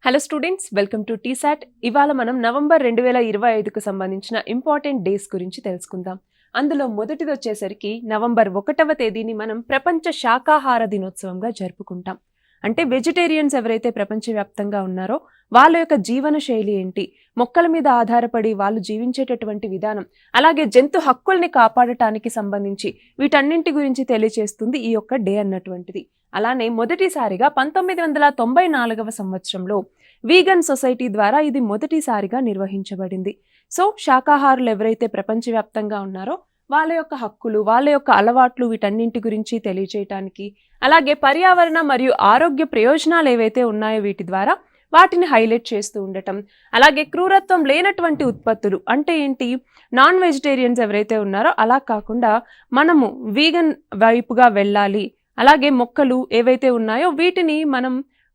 Hello students, welcome to T-SAT. ఇవాళ మనం November 2025కు సంబంధించిన ఇంపార్టెంట్ డేస్ గురించి తెలుసుకుందాం. అందులో మొదటిది వచ్చేసరికి నవంబర్ 1వ తేదీని మనం ప్రపంచ శాకాహార దినోత్సవంగా జరుపుకుంటాం. అంటే వెజిటేరియన్స్ ఎవరైతే ప్రపంచవ్యాప్తంగా ఉన్నారో వాళ్ళ యొక్క జీవన శైలి ఏంటి, మొక్కల మీద ఆధారపడి వాళ్ళు జీవించేటటువంటి విధానం, అలాగే జంతు హక్కుల్ని కాపాడటానికి సంబంధించి వీటన్నింటి గురించి తెలియజేస్తుంది ఈ యొక్క డే అన్నటువంటిది. అలానే మొదటిసారిగా 1994వ సంవత్సరంలో వీగన్ సొసైటీ ద్వారా ఇది మొదటిసారిగా నిర్వహించబడింది. సో శాకాహారులు ఎవరైతే ప్రపంచవ్యాప్తంగా ఉన్నారో వాళ్ళ యొక్క హక్కులు, వాళ్ళ యొక్క అలవాట్లు వీటన్నింటి గురించి తెలియజేయటానికి, అలాగే పర్యావరణ మరియు ఆరోగ్య ప్రయోజనాలు ఏవైతే ఉన్నాయో వీటి ద్వారా వాటిని హైలైట్ చేస్తూ ఉండటం, అలాగే క్రూరత్వం లేనటువంటి ఉత్పత్తులు అంటే ఏంటి, నాన్ వెజిటేరియన్స్ ఎవరైతే ఉన్నారో అలా కాకుండా మనము వీగన్ వైపుగా వెళ్ళాలి, అలాగే మొక్కలు ఏవైతే ఉన్నాయో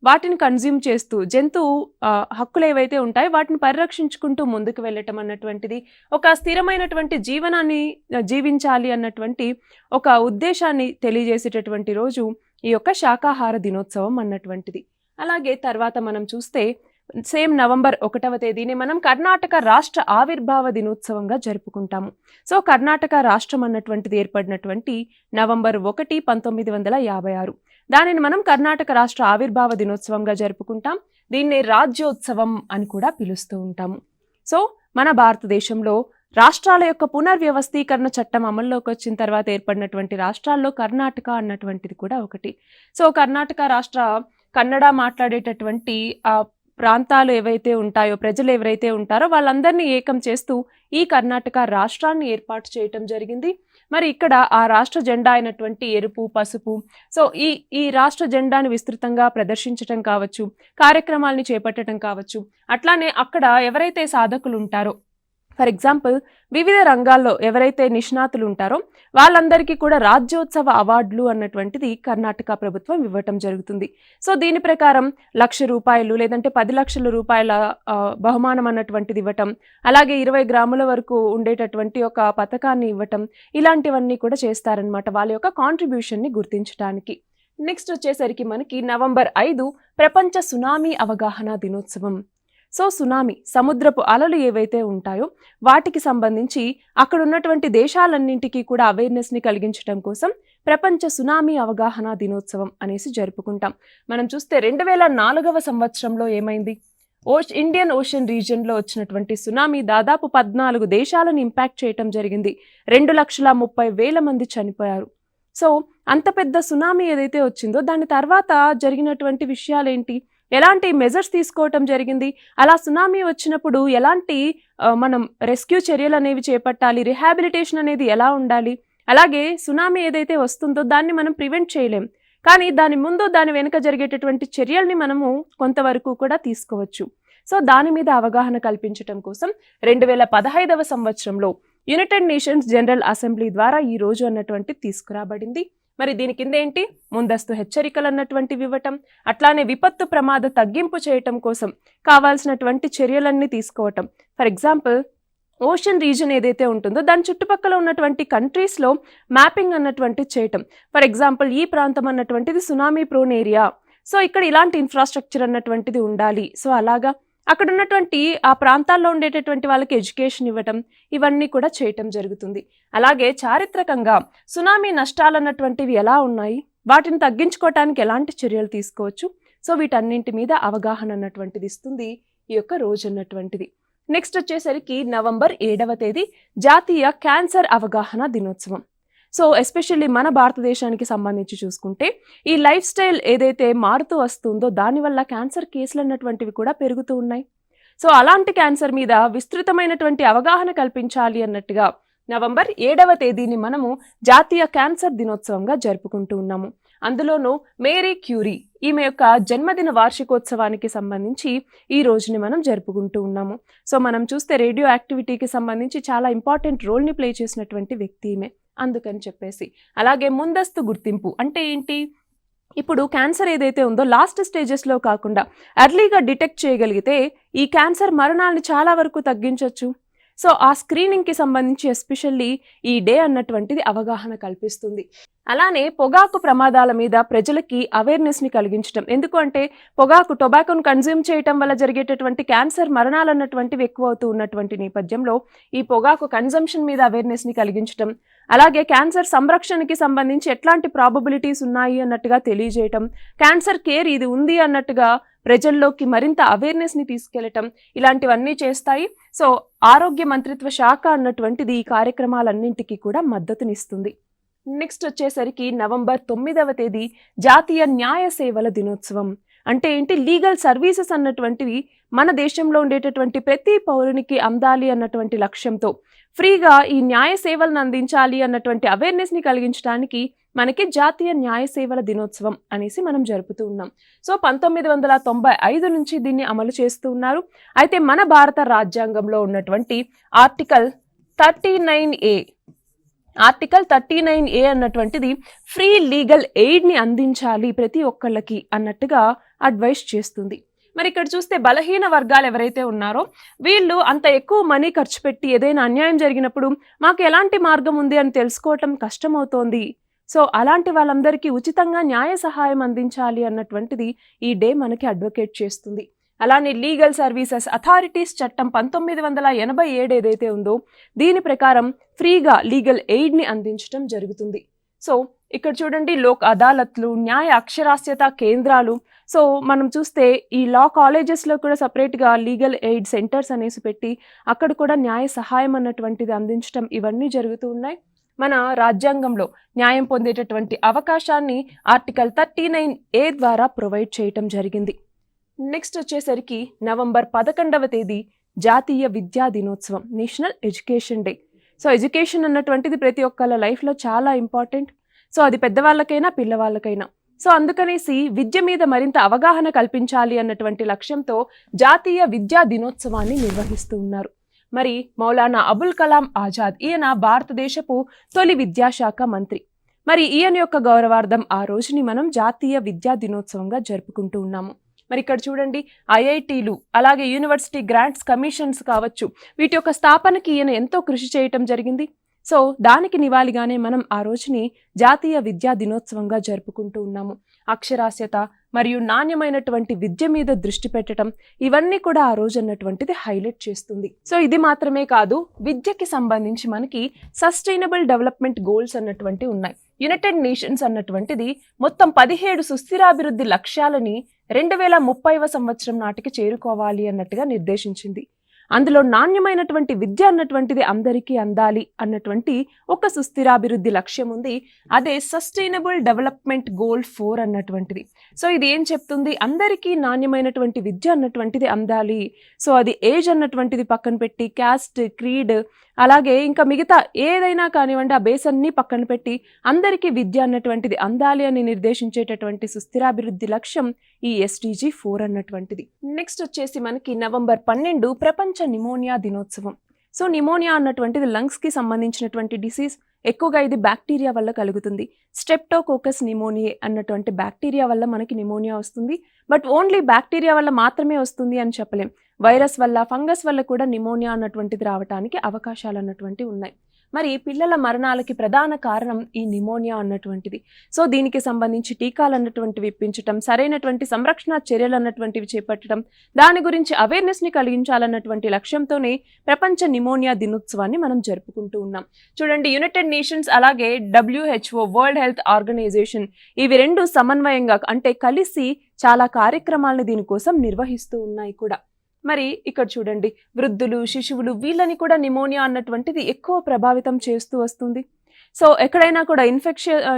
వాటిని కన్జ్యూమ్ చేస్తూ జంతువు హక్కులు ఏవైతే ఉంటాయో వాటిని పరిరక్షించుకుంటూ ముందుకు వెళ్ళటం అన్నటువంటిది, ఒక స్థిరమైనటువంటి జీవనాన్ని జీవించాలి అన్నటువంటి ఒక ఉద్దేశాన్ని తెలియజేసేటటువంటి రోజు ఈ యొక్క శాకాహార దినోత్సవం అన్నటువంటిది. అలాగే తర్వాత మనం చూస్తే సేమ్ నవంబర్ 1వ తేదీని మనం కర్ణాటక రాష్ట్ర ఆవిర్భావ దినోత్సవంగా జరుపుకుంటాము. సో కర్ణాటక రాష్ట్రం అన్నటువంటిది ఏర్పడినటువంటి నవంబర్ 1, 1956. దానిని మనం కర్ణాటక రాష్ట్ర ఆవిర్భావ దినోత్సవంగా జరుపుకుంటాం. దీన్ని రాజ్యోత్సవం అని కూడా పిలుస్తూ ఉంటాము. సో మన భారతదేశంలో రాష్ట్రాల యొక్క పునర్వ్యవస్థీకరణ చట్టం అమల్లోకి వచ్చిన తర్వాత ఏర్పడినటువంటి రాష్ట్రాల్లో కర్ణాటక అన్నటువంటిది కూడా ఒకటి. సో కర్ణాటక రాష్ట్ర కన్నడ మాట్లాడేటటువంటి ప్రాంతాలు ఏవైతే ఉంటాయో, ప్రజలు ఎవరైతే ఉంటారో వాళ్ళందరినీ ఏకం చేస్తూ ఈ కర్ణాటక రాష్ట్రాన్ని ఏర్పాటు చేయటం జరిగింది. మరి ఇక్కడ ఆ రాష్ట్ర జెండా అయినటువంటి ఎరుపు, పసుపు, సో ఈ రాష్ట్ర జెండాను విస్తృతంగా ప్రదర్శించటం కావచ్చు, కార్యక్రమాలని చేపట్టడం కావచ్చు. అట్లానే అక్కడ ఎవరైతే సాధకులు ఉంటారో, ఫర్ ఎగ్జాంపుల్ వివిధ రంగాల్లో ఎవరైతే నిష్ణాతులు ఉంటారో వాళ్ళందరికీ కూడా రాజ్యోత్సవ అవార్డులు అన్నటువంటిది కర్ణాటక ప్రభుత్వం ఇవ్వటం జరుగుతుంది. సో దీని ప్రకారం ₹1,00,000 లేదంటే 10 లక్షల రూపాయల బహుమానం అన్నటువంటిది ఇవ్వటం, అలాగే 20 గ్రాముల వరకు ఉండేటటువంటి ఒక పథకాన్ని ఇవ్వటం, ఇలాంటివన్నీ కూడా చేస్తారనమాట వాళ్ళ యొక్క కాంట్రిబ్యూషన్ని గుర్తించడానికి. నెక్స్ట్ వచ్చేసరికి మనకి నవంబర్ 5 ప్రపంచ సునామీ అవగాహన దినోత్సవం. సో సునామీ, సముద్రపు అలలు ఏవైతే ఉంటాయో వాటికి సంబంధించి అక్కడ ఉన్నటువంటి దేశాలన్నింటికీ కూడా అవేర్నెస్ని కలిగించడం కోసం ప్రపంచ సునామీ అవగాహన దినోత్సవం అనేసి జరుపుకుంటాం. మనం చూస్తే 2004వ సంవత్సరంలో ఏమైంది, ఇండియన్ ఓషన్ రీజియన్లో వచ్చినటువంటి సునామీ దాదాపు 14 దేశాలను ఇంపాక్ట్ చేయటం జరిగింది. 2,30,000 మంది చనిపోయారు. సో అంత పెద్ద సునామీ ఏదైతే వచ్చిందో దాని తర్వాత జరిగినటువంటి విషయాలేంటి, ఎలాంటి మెజర్స్ తీసుకోవటం జరిగింది, అలా సునామీ వచ్చినప్పుడు ఎలాంటి మనం రెస్క్యూ చర్యలు అనేవి చేపట్టాలి, రిహాబిలిటేషన్ అనేది ఎలా ఉండాలి, అలాగే సునామీ ఏదైతే వస్తుందో దాన్ని మనం ప్రివెంట్ చేయలేం, కానీ దాని ముందు దాని వెనుక జరిగేటటువంటి చర్యల్ని మనము కొంతవరకు కూడా తీసుకోవచ్చు. సో దాని మీద అవగాహన కల్పించడం కోసం 2015వ సంవత్సరంలో యునైటెడ్ నేషన్స్ జనరల్ అసెంబ్లీ ద్వారా ఈ రోజు అన్నటువంటి తీసుకురాబడింది. మరి దీని కింద ఏంటి, ముందస్తు హెచ్చరికలు అన్నటువంటివి ఇవ్వటం, అట్లానే విపత్తు ప్రమాద తగ్గింపు చేయటం కోసం కావాల్సినటువంటి చర్యలన్నీ తీసుకోవటం. ఫర్ ఎగ్జాంపుల్ ఓషన్ రీజన్ ఏదైతే ఉంటుందో దాని చుట్టుపక్కల ఉన్నటువంటి కంట్రీస్లో మ్యాపింగ్ అన్నటువంటిది చేయటం. ఫర్ ఎగ్జాంపుల్ ఈ ప్రాంతం అన్నటువంటిది సునామీ ప్రోన్ ఏరియా, సో ఇక్కడ ఇలాంటి ఇన్ఫ్రాస్ట్రక్చర్ అన్నటువంటిది ఉండాలి, సో అలాగా అక్కడ ఉన్నటువంటి ఆ ప్రాంతాల్లో ఉండేటటువంటి వాళ్ళకి ఎడ్యుకేషన్ ఇవ్వటం, ఇవన్నీ కూడా చేయటం జరుగుతుంది. అలాగే చారిత్రకంగా సునామీ నష్టాలు అన్నటువంటివి ఎలా ఉన్నాయి, వాటిని తగ్గించుకోవటానికి ఎలాంటి చర్యలు తీసుకోవచ్చు, సో వీటన్నింటి మీద అవగాహన అన్నటువంటిది ఇస్తుంది ఈ యొక్క రోజు అన్నటువంటిది. నెక్స్ట్ వచ్చేసరికి నవంబర్ 7వ తేదీ జాతీయ క్యాన్సర్ అవగాహన దినోత్సవం. సో ఎస్పెషల్లీ మన భారతదేశానికి సంబంధించి చూసుకుంటే ఈ లైఫ్ స్టైల్ ఏదైతే మారుతూ వస్తుందో దానివల్ల క్యాన్సర్ కేసులు అన్నటువంటివి కూడా పెరుగుతూ ఉన్నాయి. సో అలాంటి క్యాన్సర్ మీద విస్తృతమైనటువంటి అవగాహన కల్పించాలి అన్నట్టుగా నవంబర్ 7వ తేదీని మనము జాతీయ క్యాన్సర్ దినోత్సవంగా జరుపుకుంటూ ఉన్నాము. అందులోనూ మేరీ క్యూరీ ఈమె యొక్క జన్మదిన వార్షికోత్సవానికి సంబంధించి ఈ రోజుని మనం జరుపుకుంటూ ఉన్నాము. సో మనం చూస్తే రేడియో యాక్టివిటీకి సంబంధించి చాలా ఇంపార్టెంట్ రోల్ని ప్లే చేసినటువంటి వ్యక్తి ఈమె, అందుకని చెప్పేసి. అలాగే ముందస్తు గుర్తింపు అంటే ఏంటి, ఇప్పుడు క్యాన్సర్ ఏదైతే ఉందో లాస్ట్ స్టేజెస్లో కాకుండా ఎర్లీగా డిటెక్ట్ చేయగలిగితే ఈ క్యాన్సర్ మరణాలను చాలా వరకు తగ్గించవచ్చు. సో ఆ స్క్రీనింగ్కి సంబంధించి ఎస్పెషల్లీ ఈ డే అన్నటువంటిది అవగాహన కల్పిస్తుంది. అలానే పొగాకు ప్రమాదాల మీద ప్రజలకి అవేర్నెస్ని కలిగించడం. ఎందుకు అంటే టొబాకోను కన్జ్యూమ్ చేయటం వల్ల జరిగేటటువంటి క్యాన్సర్ మరణాలు అన్నటువంటివి ఎక్కువ అవుతూ ఉన్నటువంటి నేపథ్యంలో ఈ పొగాకు కన్జంప్షన్ మీద అవేర్నెస్ని కలిగించడం, అలాగే క్యాన్సర్ సంరక్షణకి సంబంధించి ఎట్లాంటి ప్రాబబిలిటీస్ ఉన్నాయి అన్నట్టుగా తెలియజేయటం, క్యాన్సర్ కేర్ ఇది ఉంది అన్నట్టుగా ప్రజల్లోకి మరింత అవేర్నెస్ని తీసుకెళ్లటం, ఇలాంటివన్నీ చేస్తాయి. సో ఆరోగ్య మంత్రిత్వ శాఖ అన్నటువంటిది ఈ కార్యక్రమాలన్నింటికీ కూడా మద్దతునిస్తుంది. నెక్స్ట్ వచ్చేసరికి నవంబర్ 9వ తేదీ జాతీయ న్యాయ సేవల దినోత్సవం. అంటే ఏంటి? లీగల్ సర్వీసెస్ అన్నటువంటివి మన దేశంలో ఉండేటటువంటి ప్రతి పౌరునికి అందాలి అన్నటువంటి లక్ష్యంతో ఫ్రీగా ఈ న్యాయ సేవలను అందించాలి అన్నటువంటి అవేర్నెస్ని కలిగించడానికి మనకి జాతీయ న్యాయ సేవల దినోత్సవం అనేసి మనం జరుపుతూ ఉన్నాం. సో 1995 నుంచి దీన్ని అమలు చేస్తూ ఉన్నారు. అయితే మన భారత రాజ్యాంగంలో ఉన్నటువంటి ఆర్టికల్ 39A అన్నటువంటిది ఫ్రీ లీగల్ ఎయిడ్ని అందించాలి ప్రతి ఒక్కళ్ళకి అన్నట్టుగా అడ్వైస్ చేస్తుంది. మరి ఇక్కడ చూస్తే బలహీన వర్గాలు ఎవరైతే ఉన్నారో వీళ్ళు అంత ఎక్కువ మనీ ఖర్చు పెట్టి ఏదైనా అన్యాయం జరిగినప్పుడు మాకు ఎలాంటి మార్గం ఉంది అని తెలుసుకోవటం కష్టమవుతోంది. సో అలాంటి వాళ్ళందరికీ ఉచితంగా న్యాయ సహాయం అందించాలి అన్నటువంటిది ఈ డే మనకి అడ్వకేట్ చేస్తుంది. అలానే లీగల్ సర్వీసెస్ అథారిటీస్ చట్టం 1987 ఏదైతే ఉందో దీని ప్రకారం ఫ్రీగా లీగల్ ఎయిడ్ని అందించడం జరుగుతుంది. సో ఇక్కడ చూడండి, లోక్ అదాలత్లు, న్యాయ అక్షరాస్యత కేంద్రాలు, సో మనం చూస్తే ఈ లా కాలేజెస్లో కూడా సపరేట్గా లీగల్ ఎయిడ్ సెంటర్స్ అనేసి పెట్టి అక్కడ కూడా న్యాయ సహాయం అన్నటువంటిది అందించడం, ఇవన్నీ జరుగుతూ ఉన్నాయి. మన రాజ్యాంగంలో న్యాయం పొందేటటువంటి అవకాశాన్ని ఆర్టికల్ 39A ద్వారా ప్రొవైడ్ చేయటం జరిగింది. నెక్స్ట్ వచ్చేసరికి నవంబర్ 11వ తేదీ జాతీయ విద్యా దినోత్సవం, national education day. So education అన్నటువంటిది ప్రతి ఒక్కళ్ళ లైఫ్లో చాలా ఇంపార్టెంట్. సో అది పెద్దవాళ్ళకైనా పిల్లవాళ్ళకైనా. సో అందుకనేసి విద్య మీద మరింత అవగాహన కల్పించాలి అన్నటువంటి లక్ష్యంతో జాతీయ విద్యా దినోత్సవాన్ని నిర్వహిస్తూ ఉన్నారు. మరి మౌలానా అబుల్ కలాం ఆజాద్, ఈయన భారతదేశపు తొలి విద్యాశాఖ మంత్రి. మరి ఈయన యొక్క గౌరవార్థం ఆ రోజుని మనం జాతీయ విద్యా దినోత్సవంగా జరుపుకుంటూ ఉన్నాము. మరి ఇక్కడ చూడండి, ఐఐటీలు అలాగే యూనివర్సిటీ గ్రాంట్స్ కమిషన్స్ కావచ్చు, వీటి యొక్క స్థాపనకి ఈయన ఎంతో కృషి చేయటం జరిగింది. సో దానికి నివాళిగానే మనం ఆ రోజుని జాతీయ విద్యా దినోత్సవంగా జరుపుకుంటూ ఉన్నాము. అక్షరాస్యత మరియు నాణ్యమైనటువంటి విద్య మీద దృష్టి పెట్టడం, ఇవన్నీ కూడా ఆ రోజు అన్నటువంటిది హైలైట్ చేస్తుంది. సో ఇది మాత్రమే కాదు, విద్యకి సంబంధించి మనకి సస్టైనబుల్ డెవలప్మెంట్ గోల్స్ అన్నటువంటి ఉన్నాయి. యునైటెడ్ నేషన్స్ అన్నటువంటిది మొత్తం 17 సుస్థిరాభివృద్ధి లక్ష్యాలని 2030వ సంవత్సరం నాటికి చేరుకోవాలి అన్నట్టుగా నిర్దేశించింది. అందులో నాణ్యమైనటువంటి విద్య అన్నటువంటిది అందరికీ అందాలి అన్నటువంటి ఒక సుస్థిరాభివృద్ధి లక్ష్యం ఉంది. అదే సస్టైనబుల్ డెవలప్మెంట్ గోల్ 4 అన్నటువంటిది. సో ఇది ఏం చెప్తుంది? అందరికీ నాణ్యమైనటువంటి విద్య అన్నటువంటిది అందాలి. సో అది ఏజ్ అన్నటువంటిది పక్కన పెట్టి, క్యాస్ట్, క్రీడ్, అలాగే ఇంకా మిగతా ఏదైనా కానివ్వండి, ఆ బేస్ అన్ని పక్కన పెట్టి అందరికీ విద్య అన్నటువంటిది అందాలి అని నిర్దేశించేటటువంటి సుస్థిరాభివృద్ధి లక్ష్యం ఈ SDG 4 అన్నటువంటిది. నెక్స్ట్ వచ్చేసి మనకి నవంబర్ 12 ప్రపంచ నిమోనియా దినోత్సవం. సో నిమోనియా అన్నటువంటిది లంగ్స్కి సంబంధించినటువంటి డిసీజ్. ఎక్కువగా ఇది బ్యాక్టీరియా వల్ల కలుగుతుంది. స్ట్రెప్టోకోకస్ నిమోనియే అన్నటువంటి బ్యాక్టీరియా వల్ల మనకి నిమోనియా వస్తుంది. బట్ ఓన్లీ బ్యాక్టీరియా వల్ల మాత్రమే వస్తుంది అని చెప్పలేం. వైరస్ వల్ల, ఫంగస్ వల్ల కూడా నిమోనియా అన్నటువంటిది రావడానికి అవకాశాలు అన్నటువంటివి ఉన్నాయి. మరి పిల్లల మరణాలకి ప్రధాన కారణం ఈ నిమోనియా అన్నటువంటిది. సో దీనికి సంబంధించి టీకాలు అన్నటువంటివి ఇప్పించటం, సరైనటువంటి సంరక్షణ చర్యలు అన్నటువంటివి చేపట్టడం, దాని గురించి అవేర్నెస్ని కలిగించాలన్నటువంటి లక్ష్యంతోనే ప్రపంచ నిమోనియా దినోత్సవాన్ని మనం జరుపుకుంటూ ఉన్నాం. చూడండి, యునైటెడ్ నేషన్స్ అలాగే WHO, వరల్డ్ హెల్త్ ఆర్గనైజేషన్, ఇవి రెండు సమన్వయంగా అంటే కలిసి చాలా కార్యక్రమాలను దీనికోసం నిర్వహిస్తూ ఉన్నాయి కూడా. మరి ఇక్కడ చూడండి, వృద్ధులు, శిశువులు, వీళ్ళని కూడా నిమోనియా అన్నటువంటిది ఎక్కువ ప్రభావితం చేస్తూ వస్తుంది. సో ఎక్కడైనా కూడా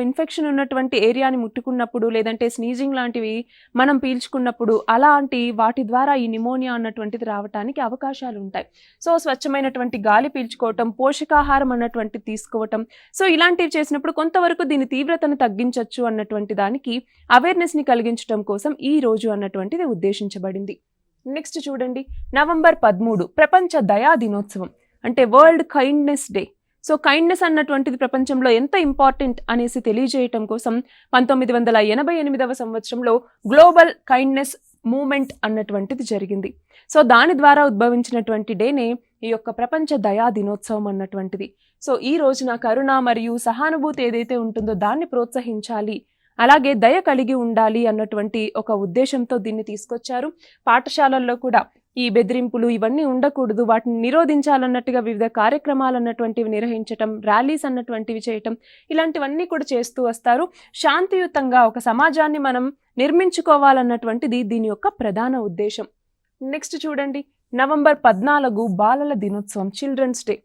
ఇన్ఫెక్షన్ ఉన్నటువంటి ఏరియాని ముట్టుకున్నప్పుడు, లేదంటే స్నీజింగ్ లాంటివి మనం పీల్చుకున్నప్పుడు, అలాంటి వాటి ద్వారా ఈ నిమోనియా అన్నటువంటిది రావడానికి అవకాశాలు ఉంటాయి. సో స్వచ్ఛమైనటువంటి గాలి పీల్చుకోవటం, పోషకాహారం అన్నటువంటిది తీసుకోవటం, సో ఇలాంటివి చేసినప్పుడు కొంతవరకు దీని తీవ్రతను తగ్గించవచ్చు అన్నటువంటి దానికి అవేర్నెస్ని కలిగించడం కోసం ఈ రోజు అన్నటువంటిది ఉద్దేశించబడింది. నెక్స్ట్ చూడండి, నవంబర్ 13 ప్రపంచ దయా దినోత్సవం, అంటే world kindness day. So kindness అన్నటువంటిది ప్రపంచంలో ఎంత ఇంపార్టెంట్ అనేసి తెలియజేయటం కోసం 1988వ సంవత్సరంలో గ్లోబల్ కైండ్నెస్ మూవ్మెంట్ అన్నటువంటిది జరిగింది. సో దాని ద్వారా ఉద్భవించినటువంటి డేనే ఈ యొక్క ప్రపంచ దయా దినోత్సవం అన్నటువంటిది. సో ఈ రోజున కరుణ మరియు సహానుభూతి ఏదైతే ఉంటుందో దాన్ని ప్రోత్సహించాలి, అలాగే దయ కలిగి ఉండాలి అన్నటువంటి ఒక ఉద్దేశంతో దీన్ని తీసుకొచ్చారు. పాఠశాలల్లో కూడా ఈ బెదిరింపులు ఇవన్నీ ఉండకూడదు, వాటిని నిరోధించాలన్నట్టుగా వివిధ కార్యక్రమాలు అన్నటువంటివి నిర్వహించటం, ర్యాలీస్ అన్నటువంటివి చేయటం, ఇలాంటివన్నీ కూడా చేస్తూ వస్తారు. శాంతియుతంగా ఒక సమాజాన్ని మనం నిర్మించుకోవాలన్నటువంటిది దీని యొక్క ప్రధాన ఉద్దేశం. నెక్స్ట్ చూడండి, నవంబర్ 14 బాలల దినోత్సవం, చిల్డ్రన్స్ డే.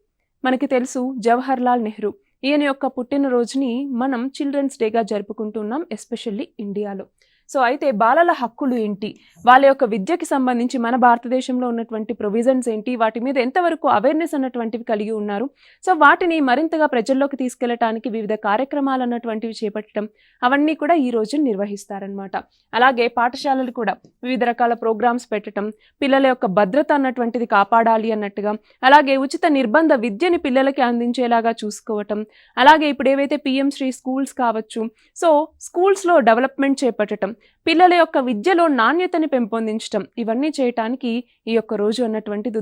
మనకి తెలుసు జవహర్ లాల్ నెహ్రూ, ఈయన యొక్క పుట్టినరోజుని మనం చిల్డ్రన్స్ డేగా జరుపుకుంటున్నాం, ఎస్పెషల్లీ ఇండియాలో. సో అయితే బాలల హక్కులు ఏంటి, వాళ్ళ యొక్క విద్యకి సంబంధించి మన భారతదేశంలో ఉన్నటువంటి ప్రొవిజన్స్ ఏంటి, వాటి మీద ఎంతవరకు అవేర్నెస్ అన్నటువంటివి కలిగి ఉన్నారు, సో వాటిని మరింతగా ప్రజల్లోకి తీసుకెళ్లడానికి వివిధ కార్యక్రమాలు అన్నటువంటివి చేపట్టడం, అవన్నీ కూడా ఈ రోజు నిర్వహిస్తారనమాట. అలాగే పాఠశాలలు కూడా వివిధ రకాల ప్రోగ్రామ్స్ పెట్టడం, పిల్లల యొక్క భద్రత అన్నటువంటిది కాపాడాలి అన్నట్టుగా, అలాగే ఉచిత నిర్బంధ విద్యని పిల్లలకి అందించేలాగా చూసుకోవటం, అలాగే ఇప్పుడు ఏవైతే పిఎం శ్రీ స్కూల్స్ కావచ్చు, సో స్కూల్స్లో డెవలప్మెంట్ చేపట్టడం, పిల్లల యొక్క విద్యలో నాణ్యతని పెంపొందించడం, ఇవన్నీ చేయటానికి ఈ యొక్క రోజు అన్నటువంటిది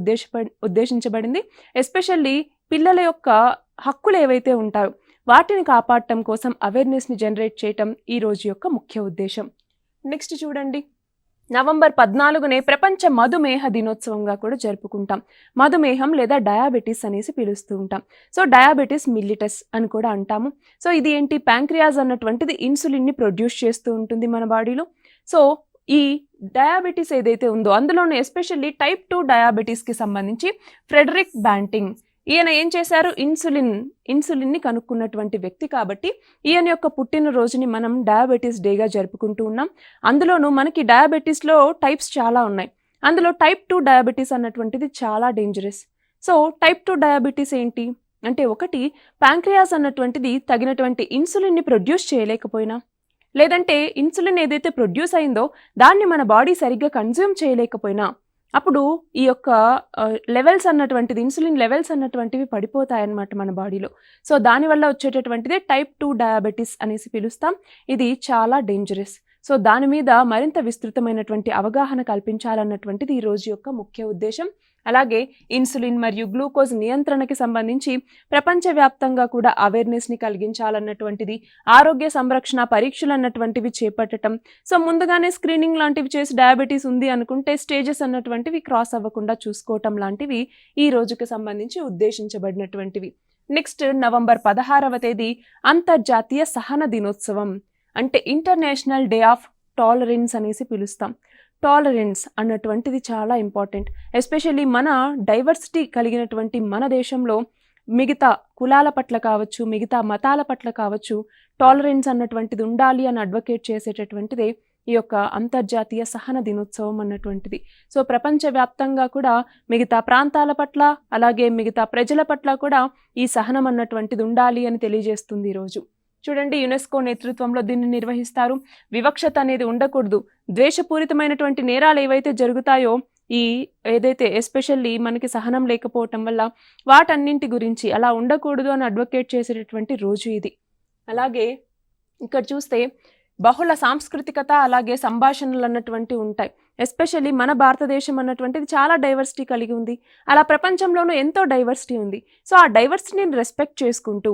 ఉద్దేశించబడింది. ఎస్పెషల్లీ పిల్లల యొక్క హక్కులు ఏవైతే ఉంటాయో వాటిని కాపాడటం కోసం అవేర్నెస్ని జనరేట్ చేయటం ఈ రోజు యొక్క ముఖ్య ఉద్దేశం. నెక్స్ట్ చూడండి, నవంబర్ 14నే ప్రపంచ మధుమేహ దినోత్సవంగా కూడా జరుపుకుంటాం. మధుమేహం లేదా డయాబెటీస్ అనేసి పిలుస్తూ ఉంటాం. సో డయాబెటీస్ మిల్లిటస్ అని కూడా అంటాము. సో ఇది ఏంటి, ప్యాంక్రియాస్ అన్నటువంటిది ఇన్సులిన్ని ప్రొడ్యూస్ చేస్తూ ఉంటుంది మన బాడీలో. సో ఈ డయాబెటీస్ ఏదైతే ఉందో అందులోనే ఎస్పెషల్లీ టైప్ 2 డయాబెటీస్కి సంబంధించి ఫ్రెడరిక్ బ్యాంటింగ్, ఈయన ఏం చేశారు, ఇన్సులిన్ని కనుక్కున్నటువంటి వ్యక్తి కాబట్టి ఈయన యొక్క పుట్టినరోజుని మనం డయాబెటీస్ డేగా జరుపుకుంటూ ఉన్నాం. అందులోనూ మనకి డయాబెటీస్లో టైప్స్ చాలా ఉన్నాయి. అందులో టైప్ 2 డయాబెటీస్ అన్నటువంటిది చాలా డేంజరస్. సో టైప్ 2 డయాబెటీస్ ఏంటి అంటే, ఒకటి ప్యాంక్రియాస్ అన్నటువంటిది తగినటువంటి ఇన్సులిన్ని ప్రొడ్యూస్ చేయలేకపోయినా, లేదంటే ఇన్సులిన్ ఏదైతే ప్రొడ్యూస్ అయిందో దాన్ని మన బాడీ సరిగ్గా కన్జ్యూమ్ చేయలేకపోయినా, అప్పుడు ఈ యొక్క లెవెల్స్ అన్నటువంటిది, ఇన్సులిన్ లెవెల్స్ అన్నటువంటివి పడిపోతాయన్నమాట మన బాడీలో. సో దానివల్ల వచ్చేటటువంటిదే టైప్ 2 డయాబెటీస్ అనేసి పిలుస్తాం. ఇది చాలా డేంజరస్. సో దాని మీద మరింత విస్తృతమైనటువంటి అవగాహన కల్పించాలన్నటువంటిది ఈ రోజు యొక్క ముఖ్య ఉద్దేశం. అలాగే ఇన్సులిన్ మరియు గ్లూకోజ్ నియంత్రణకి సంబంధించి ప్రపంచవ్యాప్తంగా కూడా అవేర్నెస్ని కలిగించాలన్నటువంటిది, ఆరోగ్య సంరక్షణ పరీక్షలు అన్నటువంటివి చేపట్టడం, సో ముందుగానే స్క్రీనింగ్ లాంటివి చేసి డయాబెటీస్ ఉంది అనుకుంటే స్టేజెస్ అన్నటువంటివి క్రాస్ అవ్వకుండా చూసుకోవటం లాంటివి ఈ రోజుకి సంబంధించి ఉద్దేశించబడినటువంటివి. నెక్స్ట్ నవంబర్ 16వ తేదీ అంతర్జాతీయ సహన దినోత్సవం, అంటే ఇంటర్నేషనల్ డే ఆఫ్ టాలరెన్స్ అనేసి పిలుస్తాం. టాలరెన్స్ అన్నటువంటిది చాలా ఇంపార్టెంట్. ఎస్పెషల్లీ మన డైవర్సిటీ కలిగినటువంటి మన దేశంలో మిగతా కులాల పట్ల కావచ్చు, మిగతా మతాల పట్ల కావచ్చు, టాలరెన్స్ అన్నటువంటిది ఉండాలి అని అడ్వకేట్ చేసేటటువంటిదే ఈ యొక్క అంతర్జాతీయ సహన దినోత్సవం అన్నటువంటిది. సో ప్రపంచవ్యాప్తంగా కూడా మిగతా ప్రాంతాల పట్ల, అలాగే మిగతా ప్రజల పట్ల కూడా ఈ సహనం అన్నటువంటిది ఉండాలి అని తెలియజేస్తుంది ఈరోజు. చూడండి, యునెస్కో నేతృత్వంలో దీన్ని నిర్వహిస్తారు. వివక్షత అనేది ఉండకూడదు, ద్వేషపూరితమైనటువంటి నేరాలు ఏవైతే జరుగుతాయో, ఈ ఏదైతే ఎస్పెషల్లీ మనకి సహనం లేకపోవటం వల్ల వాటన్నింటి గురించి అలా ఉండకూడదు అని అడ్వకేట్ చేసేటటువంటి రోజు ఇది. అలాగే ఇక్కడ చూస్తే బహుళ సాంస్కృతికత, అలాగే సంభాషణలు అన్నటువంటివి ఉంటాయి. ఎస్పెషల్లీ మన భారతదేశం అన్నటువంటిది చాలా డైవర్సిటీ కలిగి ఉంది. అలా ప్రపంచంలోనూ ఎంతో డైవర్సిటీ ఉంది. సో ఆ డైవర్సిటీని రెస్పెక్ట్ చేసుకుంటూ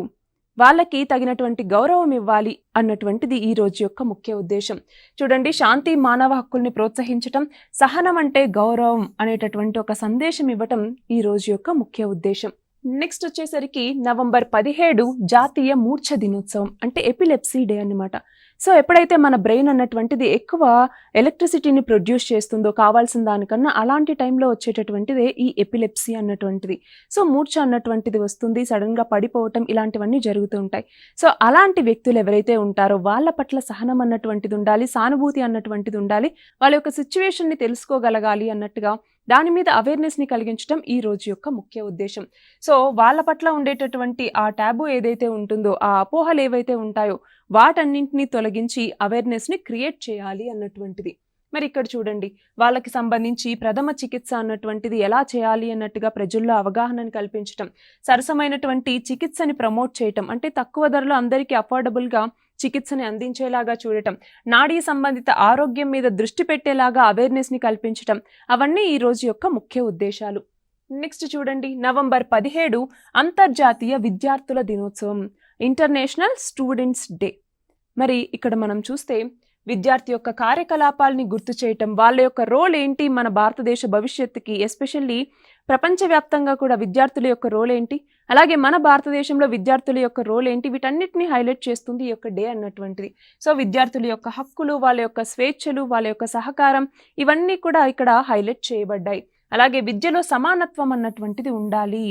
వాళ్ళకి తగినటువంటి గౌరవం ఇవ్వాలి అన్నటువంటిది ఈ రోజు యొక్క ముఖ్య ఉద్దేశం. చూడండి, శాంతి, మానవ హక్కుల్ని ప్రోత్సహించటం, సహనం అంటే గౌరవం అనేటటువంటి ఒక సందేశం ఇవ్వటం ఈ రోజు యొక్క ముఖ్య ఉద్దేశం. నెక్స్ట్ వచ్చేసరికి నవంబర్ 17 జాతీయ మూర్ఛ దినోత్సవం, అంటే ఎపిలెప్సీ డే అన్నమాట. సో ఎప్పుడైతే మన బ్రెయిన్ అన్నటువంటిది ఎక్కువ ఎలక్ట్రిసిటీని ప్రొడ్యూస్ చేస్తుందో కావాల్సిన దానికన్నా, అలాంటి టైంలో వచ్చేటటువంటిదే ఈ ఎపిలెప్సీ అన్నటువంటిది. సో మూర్ఛ అన్నటువంటిది వస్తుంది, సడన్గా పడిపోవటం, ఇలాంటివన్నీ జరుగుతూ ఉంటాయి. సో అలాంటి వ్యక్తులు ఎవరైతే ఉంటారో వాళ్ళ పట్ల సహనం అన్నటువంటిది ఉండాలి, సానుభూతి అన్నటువంటిది ఉండాలి, వాళ్ళ యొక్క సిచ్యువేషన్ని తెలుసుకోగలగాలి అన్నట్టుగా దాని మీద అవేర్నెస్ని కలిగించడం ఈ రోజు యొక్క ముఖ్య ఉద్దేశం. సో వాళ్ళ పట్ల ఉండేటటువంటి ఆ ట్యాబు ఏదైతే ఉంటుందో, ఆ అపోహలు ఏవైతే ఉంటాయో వాటన్నింటినీ తొలగించి అవేర్నెస్ని క్రియేట్ చేయాలి అన్నటువంటిది. మరి ఇక్కడ చూడండి, వాళ్ళకి సంబంధించి ప్రథమ చికిత్స అన్నటువంటిది ఎలా చేయాలి అన్నట్టుగా ప్రజల్లో అవగాహనను కల్పించటం, సరసమైనటువంటి చికిత్సని ప్రమోట్ చేయటం, అంటే తక్కువ ధరలో అందరికీ అఫోర్డబుల్గా చికిత్సని అందించేలాగా చూడటం, నాడీ సంబంధిత ఆరోగ్యం మీద దృష్టి పెట్టేలాగా అవేర్నెస్ని కల్పించటం, అవన్నీ ఈ రోజు యొక్క ముఖ్య ఉద్దేశాలు. నెక్స్ట్ చూడండి, నవంబర్ 17 అంతర్జాతీయ విద్యార్థుల దినోత్సవం, ఇంటర్నేషనల్ స్టూడెంట్స్ డే. మరి ఇక్కడ మనం చూస్తే విద్యార్థి యొక్క కార్యకలాపాలని గుర్తు చేయటం, వాళ్ళ యొక్క రోల్ ఏంటి మన భారతదేశ భవిష్యత్తుకి, ఎస్పెషల్లీ ప్రపంచవ్యాప్తంగా కూడా విద్యార్థుల యొక్క రోల్ ఏంటి, అలాగే మన భారతదేశంలో విద్యార్థుల యొక్క రోల్ ఏంటి, వీటన్నిటిని హైలైట్ చేస్తుంది ఈ యొక్క డే అన్నటువంటిది. సో విద్యార్థుల యొక్క హక్కులు, వాళ్ళ యొక్క స్వేచ్ఛలు, వాళ్ళ యొక్క సహకారం, ఇవన్నీ కూడా ఇక్కడ హైలైట్ చేయబడ్డాయి. అలాగే విద్యలో సమానత్వం అన్నటువంటిది ఉండాలి.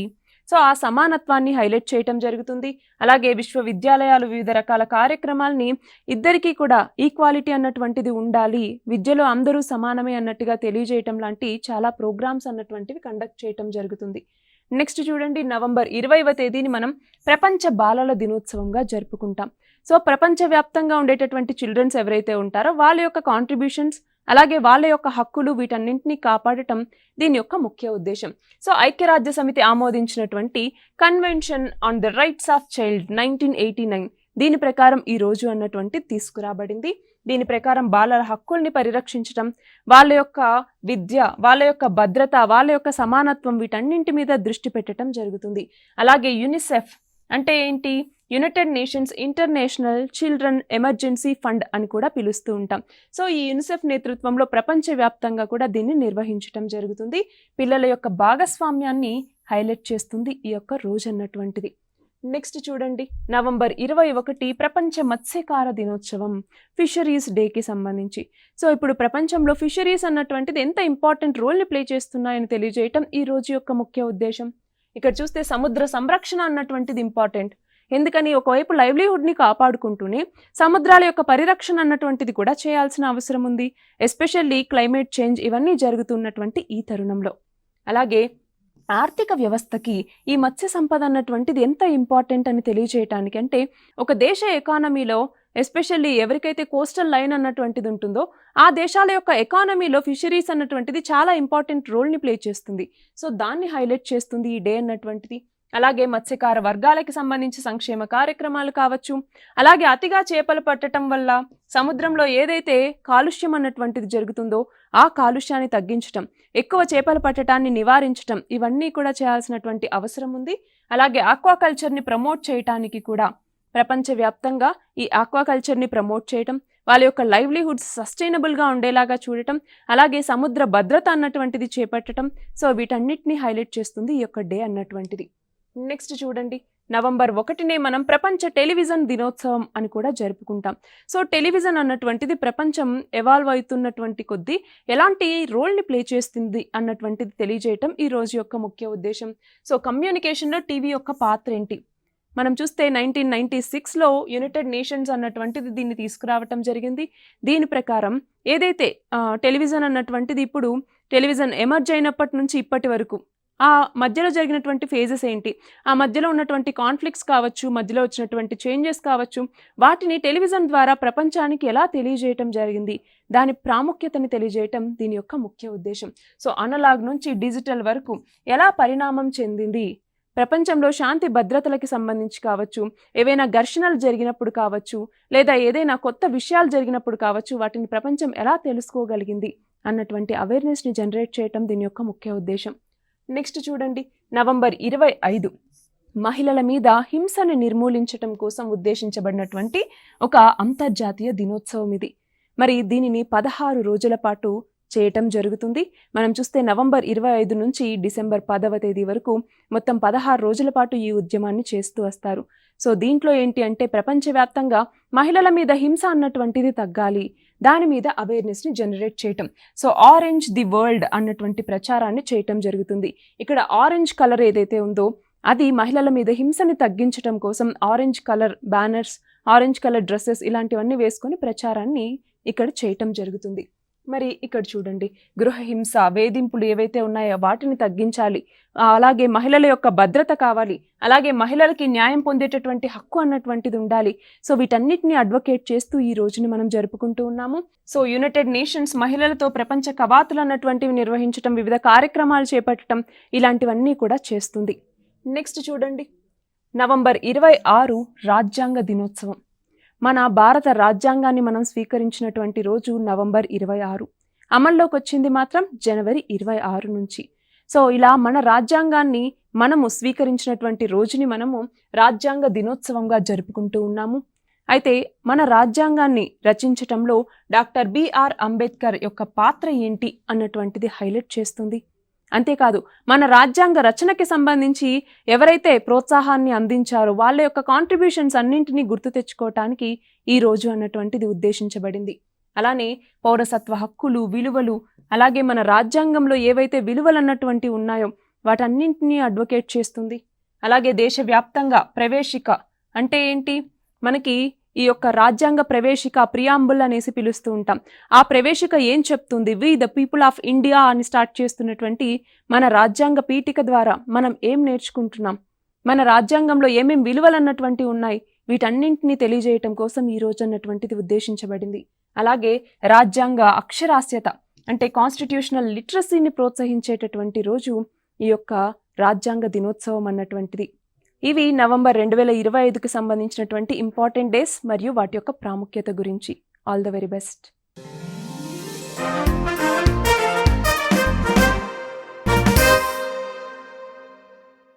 సో ఆ సమానత్వాన్ని హైలైట్ చేయటం జరుగుతుంది. అలాగే విశ్వవిద్యాలయాలు వివిధ రకాల కార్యక్రమాలని ఇద్దరికీ కూడా ఈక్వాలిటీ అన్నటువంటిది ఉండాలి, విద్యలో అందరూ సమానమే అన్నట్టుగా తెలియజేయటం లాంటి చాలా ప్రోగ్రామ్స్ అన్నటువంటివి కండక్ట్ చేయటం జరుగుతుంది. నెక్స్ట్ చూడండి, నవంబర్ 20వ తేదీని మనం ప్రపంచ బాలల దినోత్సవంగా జరుపుకుంటాం. సో ప్రపంచవ్యాప్తంగా ఉండేటటువంటి చిల్డ్రన్స్ ఎవరైతే ఉంటారో వాళ్ళ యొక్క కాంట్రిబ్యూషన్స్, అలాగే వాళ్ళ యొక్క హక్కులు, వీటన్నింటినీ కాపాడటం దీని యొక్క ముఖ్య ఉద్దేశం. సో ఐక్యరాజ్య సమితి ఆమోదించినటువంటి convention on the rights of child 1989 దీని ప్రకారం ఈ రోజు అన్నటువంటి తీసుకురాబడింది. దీని ప్రకారం బాలల హక్కుల్ని పరిరక్షించడం, వాళ్ళ యొక్క విద్య, వాళ్ళ యొక్క భద్రత, వాళ్ళ యొక్క సమానత్వం, వీటన్నింటి మీద దృష్టి పెట్టడం జరుగుతుంది. అలాగే యునిసెఫ్ అంటే ఏంటి, United nations international children emergency fund అని కూడా పిలుస్తూ ఉంటాం. సో ఈ యునిసెఫ్ నేతృత్వంలో ప్రపంచవ్యాప్తంగా కూడా దీన్ని నిర్వహించడం జరుగుతుంది. పిల్లల యొక్క భాగస్వామ్యాన్ని హైలైట్ చేస్తుంది ఈ యొక్క రోజు అన్నటువంటిది. నెక్స్ట్ చూడండి, నవంబర్ 21 ప్రపంచ మత్స్యకార దినోత్సవం, ఫిషరీస్ డేకి సంబంధించి. సో ఇప్పుడు ప్రపంచంలో ఫిషరీస్ అన్నటువంటిది ఎంత ఇంపార్టెంట్ రోల్ని ప్లే చేస్తున్నాయని తెలియజేయటం ఈ రోజు యొక్క ముఖ్య ఉద్దేశం. ఇక్కడ చూస్తే సముద్ర సంరక్షణ అన్నటువంటిది ఇంపార్టెంట్. ఎందుకని, ఒకవైపు లైవ్లీహుడ్ని కాపాడుకుంటూనే సముద్రాల యొక్క పరిరక్షణ అన్నటువంటిది కూడా చేయాల్సిన అవసరం ఉంది, ఎస్పెషల్లీ క్లైమేట్ చేంజ్ ఇవన్నీ జరుగుతున్నటువంటి ఈ తరుణంలో. అలాగే ఆర్థిక వ్యవస్థకి ఈ మత్స్య సంపద అన్నటువంటిది ఎంత ఇంపార్టెంట్ అని తెలియజేయటానికి, అంటే ఒక దేశ ఎకానమీలో ఎస్పెషల్లీ ఎవరికైతే కోస్టల్ లైన్ అన్నటువంటిది ఉంటుందో ఆ దేశాల యొక్క ఎకానమీలో ఫిషరీస్ అన్నటువంటిది చాలా ఇంపార్టెంట్ రోల్ని ప్లే చేస్తుంది. సో దాన్ని హైలైట్ చేస్తుంది ఈ డే అన్నటువంటిది. అలాగే మత్స్యకార వర్గాలకి సంబంధించి సంక్షేమ కార్యక్రమాలు కావచ్చు, అలాగే అతిగా చేపలు పట్టడం వల్ల సముద్రంలో ఏదైతే కాలుష్యం అన్నటువంటిది జరుగుతుందో ఆ కాలుష్యాన్ని తగ్గించటం, ఎక్కువ చేపలు పట్టడాన్ని నివారించటం, ఇవన్నీ కూడా చేయాల్సినటువంటి అవసరం ఉంది. అలాగే ఆక్వాకల్చర్ని ప్రమోట్ చేయటానికి కూడా ప్రపంచవ్యాప్తంగా ఈ ఆక్వాకల్చర్ని ప్రమోట్ చేయటం, వాళ్ళ యొక్క లైవ్లీహుడ్స్ సస్టైనబుల్గా ఉండేలాగా చూడటం, అలాగే సముద్ర భద్రత అన్నటువంటిది చేపట్టడం, సో వీటన్నిటిని హైలైట్ చేస్తుంది ఈ యొక్క డే అన్నటువంటిది. నెక్స్ట్ చూడండి, నవంబర్ 1 మనం ప్రపంచ టెలివిజన్ దినోత్సవం అని కూడా జరుపుకుంటాం. సో టెలివిజన్ అన్నటువంటిది ప్రపంచం ఎవాల్వ్ అవుతున్నటువంటి కొద్దీ ఎలాంటి రోల్ని ప్లే చేస్తుంది అన్నటువంటిది తెలియజేయటం ఈ రోజు యొక్క ముఖ్య ఉద్దేశం. సో కమ్యూనికేషన్లో టీవీ యొక్క పాత్ర ఏంటి, మనం చూస్తే 1996లో యునైటెడ్ నేషన్స్ అన్నటువంటిది దీన్ని తీసుకురావటం జరిగింది. దీని ప్రకారం ఏదైతే టెలివిజన్ అన్నటువంటిది, ఇప్పుడు టెలివిజన్ ఎమర్జ్ అయినప్పటి నుంచి ఇప్పటి వరకు ఆ మధ్యలో జరిగినటువంటి ఫేజెస్ ఏంటి, ఆ మధ్యలో ఉన్నటువంటి కాన్ఫ్లిక్ట్స్ కావచ్చు, మధ్యలో వచ్చినటువంటి చేంజెస్ కావచ్చు, వాటిని టెలివిజన్ ద్వారా ప్రపంచానికి ఎలా తెలియజేయటం జరిగింది, దాని ప్రాముఖ్యతని తెలియజేయటం దీని యొక్క ముఖ్య ఉద్దేశం. సో అనలాగ్ నుంచి డిజిటల్ వరకు ఎలా పరిణామం చెందింది, ప్రపంచంలో శాంతి భద్రతలకి సంబంధించి కావచ్చు, ఏవైనా ఘర్షణలు జరిగినప్పుడు కావచ్చు, లేదా ఏదైనా కొత్త విషయాలు జరిగినప్పుడు కావచ్చు, వాటిని ప్రపంచం ఎలా తెలుసుకోగలిగింది అన్నటువంటి అవేర్నెస్ని జనరేట్ చేయటం దీని యొక్క ముఖ్య ఉద్దేశం. నెక్స్ట్ చూడండి, నవంబర్ 25 మహిళల మీద హింసను నిర్మూలించటం కోసం ఉద్దేశించబడినటువంటి ఒక అంతర్జాతీయ దినోత్సవం ఇది. మరి దీనిని 16 రోజుల పాటు చేయటం జరుగుతుంది. మనం చూస్తే నవంబర్ 25 నుంచి డిసెంబర్ 10వ తేదీ వరకు మొత్తం 16 రోజుల పాటు ఈ ఉద్యమాన్ని చేస్తూ వస్తారు. సో దీంట్లో ఏంటి అంటే, ప్రపంచవ్యాప్తంగా మహిళల మీద హింస అన్నటువంటిది తగ్గాలి, దాని మీద అవేర్నెస్ని జనరేట్ చేయటం. సో ఆరెంజ్ ది వరల్డ్ అన్నటువంటి ప్రచారాన్ని చేయటం జరుగుతుంది. ఇక్కడ ఆరెంజ్ కలర్ ఏదైతే ఉందో అది మహిళల మీద హింసని తగ్గించడం కోసం orange colour banners, orange colour dresses ఇలాంటివన్నీ వేసుకొని ప్రచారాన్ని ఇక్కడ చేయటం జరుగుతుంది. మరి ఇక్కడ చూడండి, గృహహింస, వేధింపులు ఏవైతే ఉన్నాయో వాటిని తగ్గించాలి, అలాగే మహిళల యొక్క భద్రత కావాలి, అలాగే మహిళలకి న్యాయం పొందేటటువంటి హక్కు అన్నటువంటిది ఉండాలి. సో వీటన్నిటిని అడ్వకేట్ చేస్తూ ఈ రోజుని మనం జరుపుకుంటూ ఉన్నాము. సో యునైటెడ్ నేషన్స్ మహిళలతో ప్రపంచ కవాతులు అన్నటువంటివి నిర్వహించటం, వివిధ కార్యక్రమాలు చేపట్టడం, ఇలాంటివన్నీ కూడా చేస్తుంది. నెక్స్ట్ చూడండి, నవంబర్ 26 రాజ్యాంగ దినోత్సవం. మన భారత రాజ్యాంగాన్ని మనం స్వీకరించినటువంటి రోజు నవంబర్ 26, అమల్లోకి వచ్చింది మాత్రం జనవరి 26 నుంచి. సో ఇలా మన రాజ్యాంగాన్ని మనము స్వీకరించినటువంటి రోజుని మనము రాజ్యాంగ దినోత్సవంగా జరుపుకుంటూ ఉన్నాము. అయితే మన రాజ్యాంగాన్ని రచించటంలో డాక్టర్ బిఆర్ అంబేద్కర్ యొక్క పాత్ర ఏంటి అన్నటువంటిది హైలైట్ చేస్తుంది. అంతేకాదు మన రాజ్యాంగ రచనకి సంబంధించి ఎవరైతే ప్రోత్సాహాన్ని అందించారో వాళ్ళ యొక్క కాంట్రిబ్యూషన్స్ అన్నింటినీ గుర్తు తెచ్చుకోవటానికి ఈ రోజు అన్నటువంటిది ఉద్దేశించబడింది. అలానే పౌరసత్వ హక్కులు, విలువలు, అలాగే మన రాజ్యాంగంలో ఏవైతే విలువలు అన్నటువంటి ఉన్నాయో వాటన్నింటినీ అడ్వకేట్ చేస్తుంది. అలాగే దేశవ్యాప్తంగా ప్రవేశిక అంటే ఏంటి, మనకి ఈ యొక్క రాజ్యాంగ ప్రవేశిక ప్రియాంబుల్ అనేసి పిలుస్తూ ఉంటాం. ఆ ప్రవేశిక ఏం చెప్తుంది, we the people of India అని స్టార్ట్ చేస్తున్నటువంటి మన రాజ్యాంగ పీఠిక ద్వారా మనం ఏం నేర్చుకుంటున్నాం, మన రాజ్యాంగంలో ఏమేం విలువలు అన్నటువంటి ఉన్నాయి, వీటన్నింటినీ తెలియజేయటం కోసం ఈ రోజు అన్నటువంటిది ఉద్దేశించబడింది. అలాగే రాజ్యాంగ అక్షరాస్యత అంటే కాన్స్టిట్యూషనల్ లిటరసీని ప్రోత్సహించేటటువంటి రోజు ఈ యొక్క రాజ్యాంగ దినోత్సవం అన్నటువంటిది. ఇవి నవంబర్ 2025కి సంబంధించినటువంటి ఇంపార్టెంట్ డేస్ మరియు వాటి యొక్క ప్రాముఖ్యత గురించి. All the very best.